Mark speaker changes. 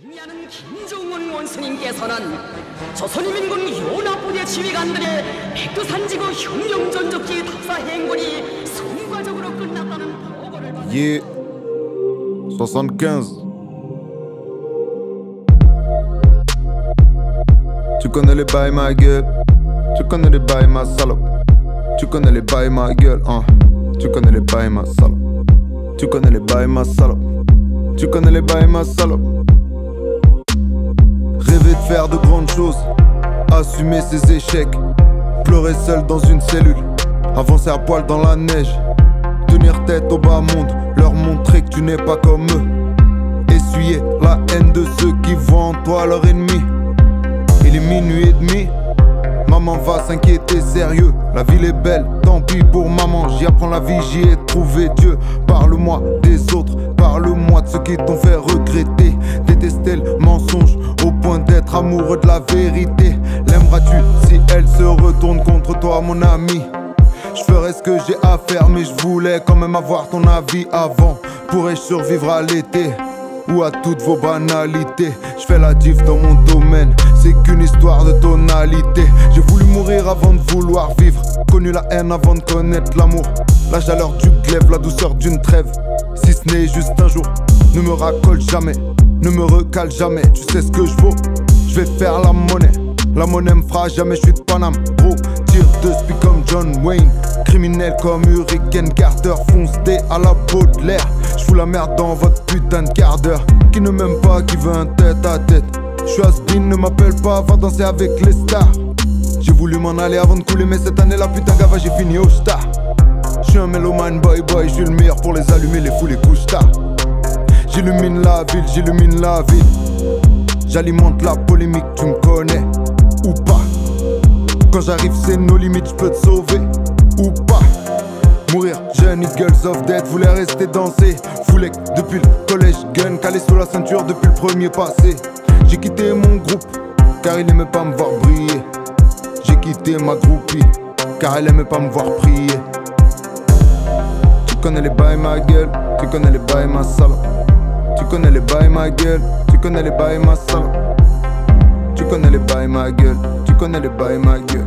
Speaker 1: 경리하는 김정은 원수님께서는 조선인민군 연합부대 지휘관들의 백두산지구 혁명전적지 답사 행군이 성과적으로 끝났다는 보고를 받은
Speaker 2: Yeah, 75. Tu connais les bails ma gueule, tu connais les bails ma salope, tu connais les bails ma gueule, tu connais les bails ma salope, tu connais les bails ma salope, tu connais les bails ma salope. Rêver de faire de grandes choses, assumer ses échecs, pleurer seul dans une cellule, avancer à poil dans la neige, tenir tête au bas monde, leur montrer que tu n'es pas comme eux, essuyer la haine de ceux qui voient en toi leur ennemi. Il est minuit et demi, maman va s'inquiéter sérieux. La ville est belle, tant pis pour maman, j'y apprends la vie, j'y ai trouvé Dieu. Parle-moi des autres, parle-moi de ceux qui t'ont fait regretter, détester le mensonge au point d'être amoureux de la vérité. L'aimeras-tu si elle se retourne contre toi mon ami? Je ferais ce que j'ai à faire mais je voulais quand même avoir ton avis avant. Pourrais-je survivre à l'été ou à toutes vos banalités? Je fais la diff dans mon domaine, c'est qu'une histoire de tonalité. J'ai voulu mourir avant de vouloir vivre, connu la haine avant de connaître l'amour, la chaleur du glaive, la douceur d'une trêve. Si ce n'est juste un jour, ne me racole jamais, ne me recale jamais. Tu sais ce que je vaux, je vais faire la monnaie me fera jamais, je suis de Paname. Gros, tire de speed comme John Wayne, criminel comme Hurricane Carter, fonce dé à la Baudelaire. Je fous la merde dans votre putain de quart d'heure. Qui ne m'aime pas, qui veut un tête à tête. Je suis has-been, ne m'appelle pas, va danser avec les stars. J'ai voulu m'en aller avant de couler, mais cette année la putain gava j'ai fini au star. Je suis un mélomane boy, je suis le meilleur pour les allumer, les fous, les couches tard. J'illumine la ville, j'illumine la ville. J'alimente la polémique, tu me connais ou pas? Quand j'arrive c'est nos limites, je peux te sauver ou pas? Mourir jeune, it girls of death, voulait rester danser. Foulek depuis le collège, gun, calé sous la ceinture depuis le premier passé. J'ai quitté mon groupe, car il aimait pas me voir briller. J'ai quitté ma groupie, car elle aimait pas me voir prier. Tu connais les bails ma gueule, tu connais les bails ma salope. Tu connais les bails ma gueule, tu connais les bails ma salope. Tu connais les bails ma gueule, tu connais les bails ma gueule.